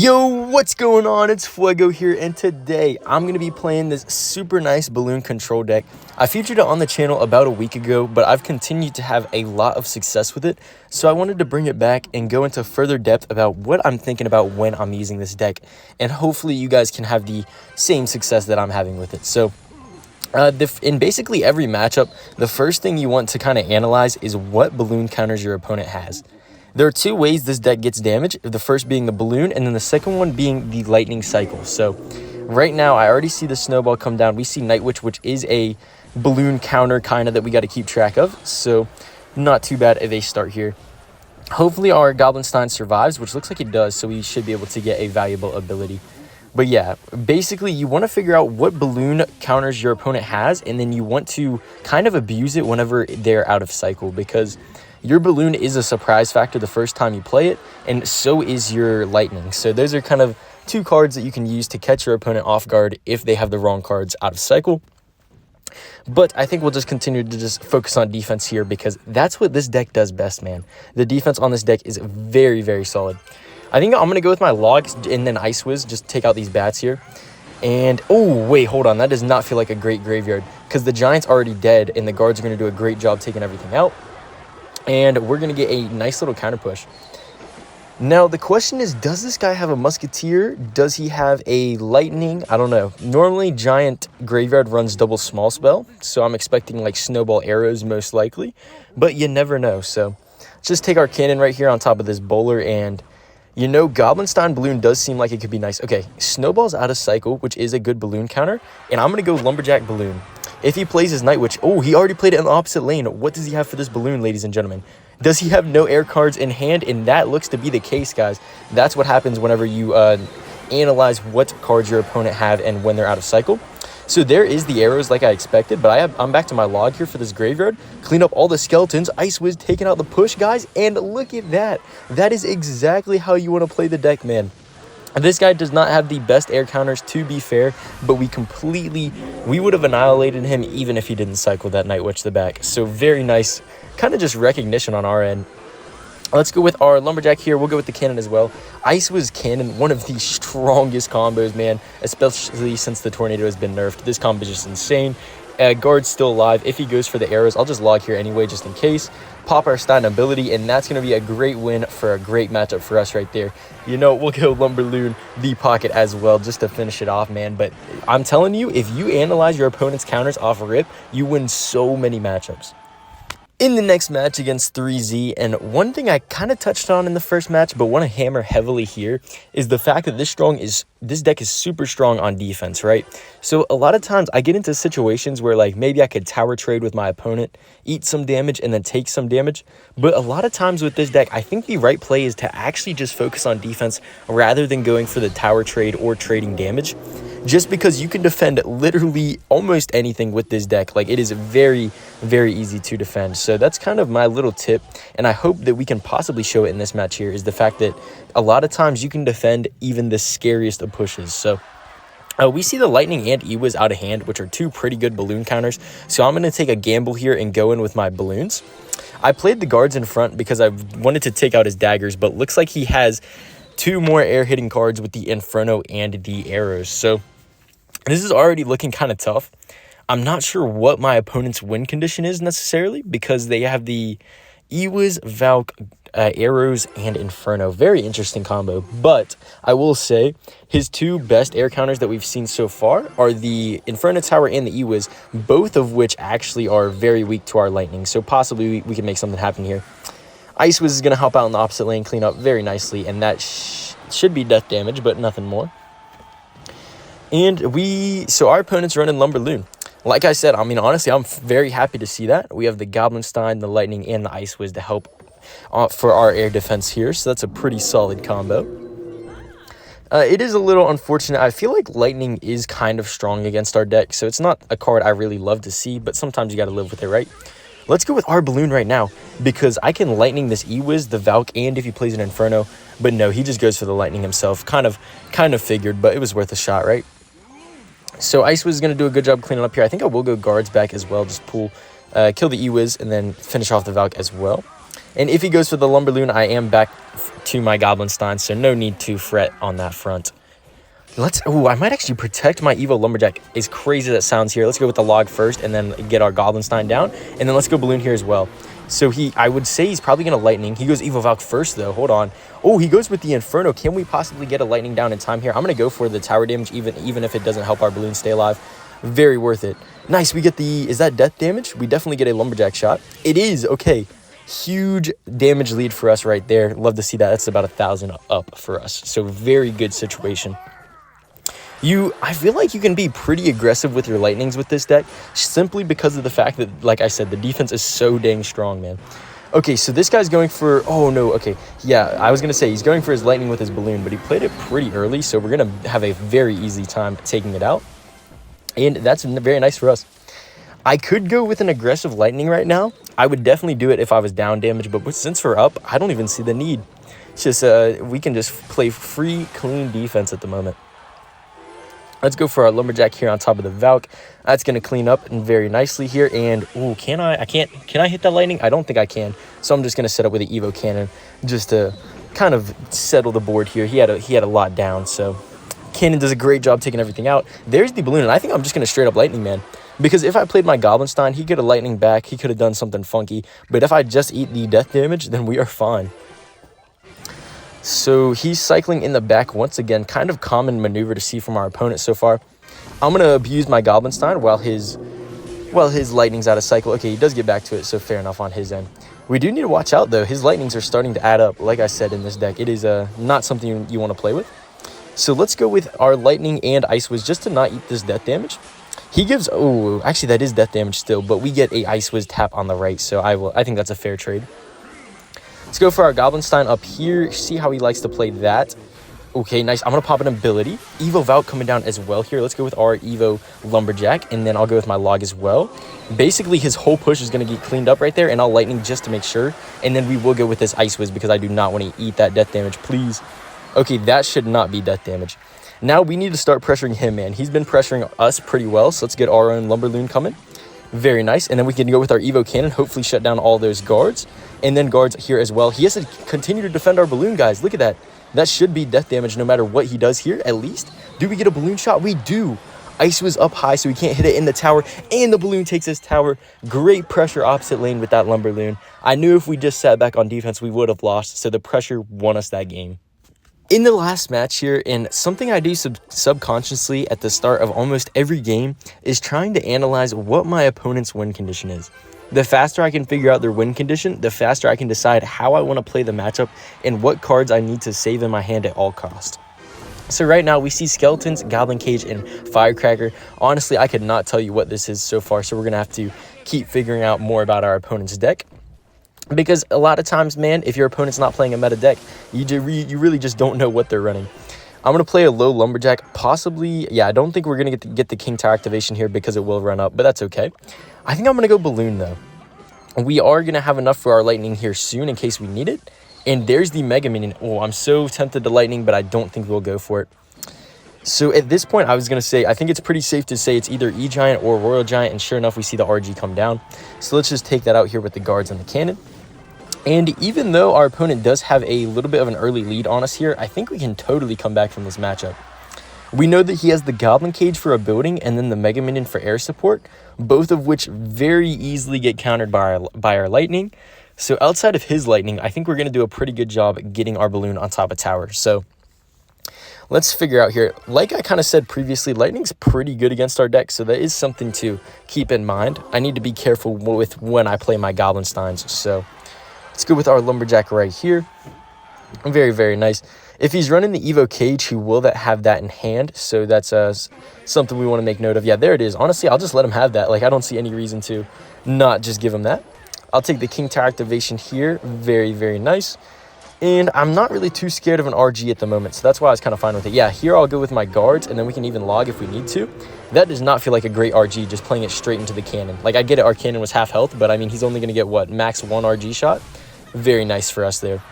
Yo, what's going on? It's Fuego here, and today I'm going to be playing this super nice balloon control deck. I featured it on the channel about a week ago, but I've continued to have a lot of success with it, so I wanted to bring it back and go into further depth about what I'm thinking about when I'm using this deck, and hopefully you guys can have the same success that I'm having with it. So in basically every matchup, the first thing you want to kind of analyze is what balloon counters your opponent has. There are two ways this deck gets damage, the first being the balloon, and then the second one being the lightning cycle. So right now, I already see the snowball come down. We see Night Witch, which is a balloon counter kind of that we got to keep track of. So not too bad if they start here. Hopefully our Goblin Giant survives, which looks like it does, so we should be able to get a valuable ability. But yeah, basically you want to figure out what balloon counters your opponent has, and then you want to kind of abuse it whenever they're out of cycle, because your balloon is a surprise factor the first time you play it, and so is your lightning. So those are kind of two cards that you can use to catch your opponent off guard if they have the wrong cards out of cycle. But I think we'll just continue to just focus on defense here, because that's what this deck does best, man. The defense on this deck is very, very solid. I think I'm going to go with my logs and then Ice Wiz, just take out these bats here. And, oh, wait, hold on. That does not feel like a great graveyard, because the Giant's already dead, and the guards are going to do a great job taking everything out. And we're going to get a nice little counter push. Now, the question is, does this guy have a Musketeer? Does he have a Lightning? I don't know. Normally, Giant Graveyard runs double small spell, so I'm expecting, like, Snowball Arrows most likely. But you never know, so let's just take our cannon right here on top of this bowler, and you know, Goblin Giant Balloon does seem like it could be nice. Okay, Snowball's out of cycle, which is a good balloon counter, and I'm going to go Lumberjack Balloon. If he plays his Night Witch, oh, he already played it in the opposite lane. What does he have for this balloon, ladies and gentlemen? Does he have no air cards in hand? And that looks to be the case, guys. That's what happens whenever you analyze what cards your opponent have and when they're out of cycle. So there is the arrows like I expected, but I'm back to my log here for this graveyard. Clean up all the skeletons. Ice Wiz taking out the push, guys. And look at that. That is exactly how you want to play the deck, man. This guy does not have the best air counters, to be fair, but we would have annihilated him even if he didn't cycle that Night Witch the back. So very nice, kind of just recognition on our end. Let's go with our Lumberjack here. We'll go with the cannon as well. Ice Wiz Cannon, one of the strongest combos, man, especially since the Tornado has been nerfed. This combo is just insane. Guard's still alive. If he goes for the arrows, I'll just log here anyway, just in case. Pop our Stein ability, and that's going to be a great win for a great matchup for us right there. You know, we'll go Lumberloon the pocket as well, just to finish it off, man. But I'm telling you, if you analyze your opponent's counters off a rip, you win so many matchups. In the next match against 3Z, and one thing I kind of touched on in the first match, but want to hammer heavily here, is the fact that this deck is super strong on defense, right? So a lot of times I get into situations where, like, maybe I could tower trade with my opponent, eat some damage, and then take some damage. But a lot of times with this deck, I think the right play is to actually just focus on defense rather than going for the tower trade or trading damage. Just because you can defend literally almost anything with this deck. Like, it is very, very easy to defend. So that's kind of my little tip, and I hope that we can possibly show it in this match here, is the fact that a lot of times you can defend even the scariest of pushes. So we see the Lightning and E-Wiz out of hand, which are two pretty good balloon counters. So I'm going to take a gamble here and go in with my balloons. I played the guards in front because I wanted to take out his daggers, but looks like he has two more air hitting cards with the Inferno and the arrows. So this is already looking kind of tough. I'm not sure what my opponent's win condition is necessarily, because they have the E-Wiz, Valk, arrows, and Inferno. Very interesting combo. But I will say his two best air counters that we've seen so far are the Inferno Tower and the E-Wiz, both of which actually are very weak to our Lightning. So possibly we can make something happen here. Ice Wiz is going to help out in the opposite lane, clean up very nicely, and that should be death damage, but nothing more. And so our opponent's running Lumberloon. Like I said, I mean, honestly, I'm very happy to see that. We have the Goblin Giant, the Lightning, and the Ice Wiz to help for our air defense here. So that's a pretty solid combo. It is a little unfortunate. I feel like Lightning is kind of strong against our deck, so it's not a card I really love to see, but sometimes you got to live with it, right? Let's go with our balloon right now, because I can Lightning this E-Wiz, the Valk, and if he plays an Inferno. But no, he just goes for the Lightning himself. Kind of figured, but it was worth a shot, right? So Ice Wiz is going to do a good job cleaning up here. I think I will go guards back as well. Just kill the E-Wiz and then finish off the Valk as well. And if he goes for the lumberloon, I am back to my Goblin Stein, so no need to fret on that front. I might actually protect my Evo Lumberjack, as crazy as that sounds here. Let's go with the log first and then get our Goblin Stein down. And then let's go balloon here as well. So I would say he's probably going to lightning. He goes Evo Valk first though. Hold on. Oh, he goes with the Inferno. Can we possibly get a lightning down in time here? I'm going to go for the tower damage, even if it doesn't help our balloon stay alive. Very worth it. Nice. We get is that death damage? We definitely get a Lumberjack shot. It is. Okay. Huge damage lead for us right there. Love to see that. That's about 1,000 up for us. So very good situation. I feel like you can be pretty aggressive with your lightnings with this deck, simply because of the fact that, like I said, the defense is so dang strong, man. Okay, so this guy's going for, oh no, okay, yeah, I was going to say he's going for his lightning with his balloon, but he played it pretty early, so we're going to have a very easy time taking it out, and that's very nice for us. I could go with an aggressive lightning right now. I would definitely do it if I was down damage, but since we're up, I don't even see the need. It's just, we can just play free, clean defense at the moment. Let's go for our Lumberjack here on top of the Valk. That's going to clean up and very nicely here. And, ooh, can I hit that lightning? I don't think I can. So I'm just going to set up with an Evo Cannon just to kind of settle the board here. He had a lot down, so Cannon does a great job taking everything out. There's the balloon, and I think I'm just going to straight up lightning, man. Because if I played my Goblin Stein, he could have lightning back. He could have done something funky. But if I just eat the death damage, then we are fine. So he's cycling in the back once again. Kind of common maneuver to see from our opponent so far. I'm going to abuse my Goblin Stein while his lightning's out of cycle. Okay, he does get back to it, so fair enough on his end. We do need to watch out, though. His lightnings are starting to add up. Like I said in this deck, it is not something you want to play with. So let's go with our lightning and Ice Whiz just to not eat this death damage. He gives, oh, actually that is death damage still, but we get a Ice Whiz tap on the right, so I think that's a fair trade. Let's go for our Goblin Stein up here, see how he likes to play that. Okay, nice. I'm going to pop an ability. Evo Valk coming down as well here. Let's go with our Evo Lumberjack, and then I'll go with my log as well. Basically, his whole push is going to get cleaned up right there, and I'll lightning just to make sure. And then we will go with this Ice Whiz because I do not want to eat that death damage, please. Okay, that should not be death damage. Now we need to start pressuring him, man. He's been pressuring us pretty well, so let's get our own lumberloon coming. Very nice. And then we can go with our Evo Cannon, hopefully shut down all those guards. And then guards here as well. He has to continue to defend our balloon, guys. Look at that. That should be death damage no matter what he does here, at least. Do we get a balloon shot? We do. Ice was up high, so we can't hit it in the tower. And the balloon takes his tower. Great pressure opposite lane with that lumberloon. I knew if we just sat back on defense, we would have lost. So the pressure won us that game. In the last match here, and something I do subconsciously at the start of almost every game is trying to analyze what my opponent's win condition is. The faster I can figure out their win condition, the faster I can decide how I want to play the matchup and what cards I need to save in my hand at all costs. So right now we see Skeletons, Goblin Cage, and Firecracker. Honestly, I could not tell you what this is so far, so we're going to have to keep figuring out more about our opponent's deck. Because a lot of times, man, if your opponent's not playing a meta deck, you really just don't know what they're running. I'm going to play a low Lumberjack, possibly. Yeah, I don't think we're going to get the King Tower activation here because it will run up, but that's okay. I think I'm going to go Balloon, though. We are going to have enough for our Lightning here soon in case we need it. And there's the Mega Minion. Oh, I'm so tempted to Lightning, but I don't think we'll go for it. So at this point, I was going to say, I think it's pretty safe to say it's either E-Giant or Royal Giant, and sure enough, we see the RG come down. So let's just take that out here with the guards and the cannon. And even though our opponent does have a little bit of an early lead on us here, I think we can totally come back from this matchup. We know that he has the Goblin Cage for a building and then the Mega Minion for air support, both of which very easily get countered by our Lightning. So outside of his Lightning, I think we're going to do a pretty good job at getting our balloon on top of tower. So let's figure out here. Like I kind of said previously, Lightning's pretty good against our deck, so that is something to keep in mind. I need to be careful with when I play my Goblin Steins. So let's go with our Lumberjack right here. Very, very nice. If he's running the Evo Cage, he will have that in hand. So that's something we want to make note of. Yeah, there it is. Honestly, I'll just let him have that. Like, I don't see any reason to not just give him that. I'll take the King Tower activation here. Very, very nice. And I'm not really too scared of an RG at the moment, so that's why I was kind of fine with it. Yeah, here I'll go with my guards, and then we can even log if we need to. That does not feel like a great RG, just playing it straight into the cannon. Like, I get it, our cannon was half health, but I mean, he's only going to get, what, max 1 RG shot? Very nice for us there.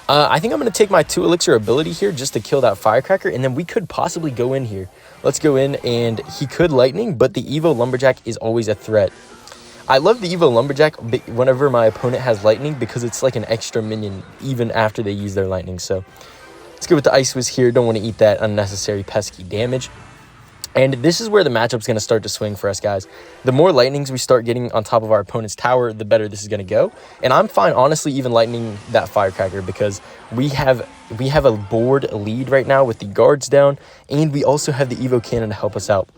I think I'm going to take my 2 elixir ability here just to kill that Firecracker, and then we could possibly go in here. Let's go in, and he could Lightning, but the Evo Lumberjack is always a threat. I love the Evo Lumberjack whenever my opponent has lightning because it's like an extra minion even after they use their lightning. So let's go with the Ice Wiz here. Don't want to eat that unnecessary pesky damage. And this is where the matchup's going to start to swing for us, guys. The more lightnings we start getting on top of our opponent's tower, the better this is going to go. And I'm fine, honestly, even lightning that Firecracker because we have a board lead right now with the guards down, and we also have the Evo Cannon to help us out.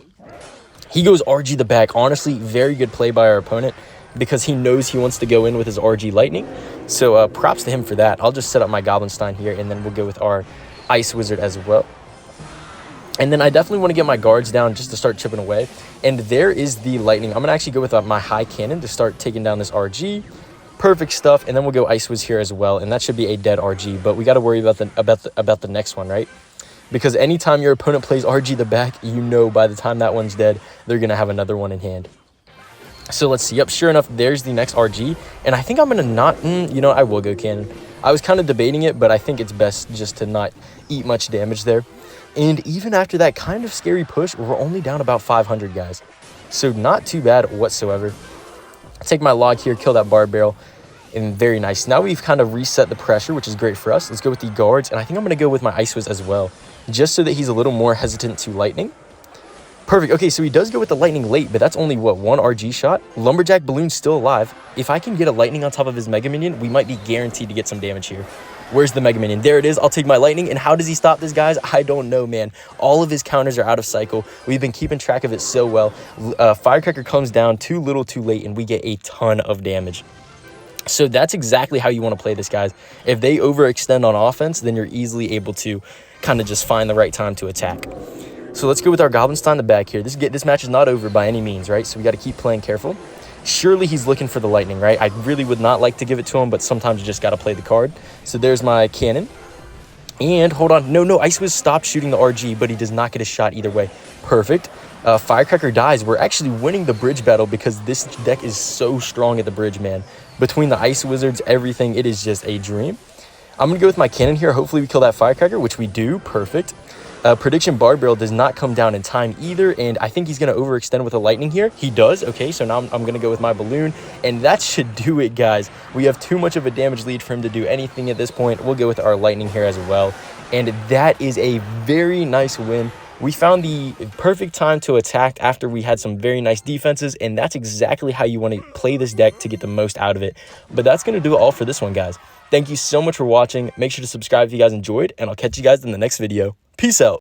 He goes RG the back. Honestly, very good play by our opponent because he knows he wants to go in with his RG lightning. So props to him for that. I'll just set up my Goblin Stein here, and then we'll go with our Ice Wizard as well. And then I definitely want to get my guards down just to start chipping away. And there is the lightning. I'm going to actually go with my high cannon to start taking down this RG. Perfect stuff. And then we'll go Ice Wiz here as well. And that should be a dead RG. But we got to worry about the next one, right? Because anytime your opponent plays RG the back, you know by the time that one's dead, they're going to have another one in hand. So let's see. Yep, sure enough, there's the next RG. And I think I'm going to not... you know, I will go cannon. I was kind of debating it, but I think it's best just to not eat much damage there. And even after that kind of scary push, we're only down about 500, guys. So not too bad whatsoever. Take my log here, kill that barb barrel, and very nice. Now we've kind of reset the pressure, which is great for us. Let's go with the guards, and I think I'm going to go with my Ice Wiz as well, just so that he's a little more hesitant to lightning. Perfect. Okay, so he does go with the lightning late, but that's only, what, one RG shot? Lumberjack Balloon's still alive. If I can get a lightning on top of his Mega Minion, we might be guaranteed to get some damage here. Where's the Mega Minion? There it is. I'll take my lightning. And how does he stop this, guys? I don't know, man. All of his counters are out of cycle. We've been keeping track of it so well. Firecracker comes down too little too late, and we get a ton of damage. So that's exactly how you want to play this, guys. If they overextend on offense, then you're easily able to kind of just find the right time to attack. So let's go with our Goblin Stein in the back here. This match is not over by any means, right? So we got to keep playing careful. Surely he's looking for the lightning, right? I really would not like to give it to him, but sometimes you just got to play the card. So there's my cannon. And hold on. No, Ice Wiz stopped shooting the RG, but he does not get a shot either way. Perfect. Firecracker dies. We're actually winning the bridge battle because this deck is so strong at the bridge, man. Between the Ice Wizards, everything, it is just a dream. I'm going to go with my cannon here. Hopefully we kill that Firecracker, which we do. Perfect. Prediction Barb Barrel does not come down in time either, and I think he's going to overextend with a lightning here. He does. Okay, so now I'm going to go with my balloon, and that should do it, guys. We have too much of a damage lead for him to do anything at this point. We'll go with our lightning here as well, and that is a very nice win. We found the perfect time to attack after we had some very nice defenses, and that's exactly how you want to play this deck to get the most out of it. But that's going to do it all for this one, guys. Thank you so much for watching. Make sure to subscribe if you guys enjoyed, and I'll catch you guys in the next video. Peace out.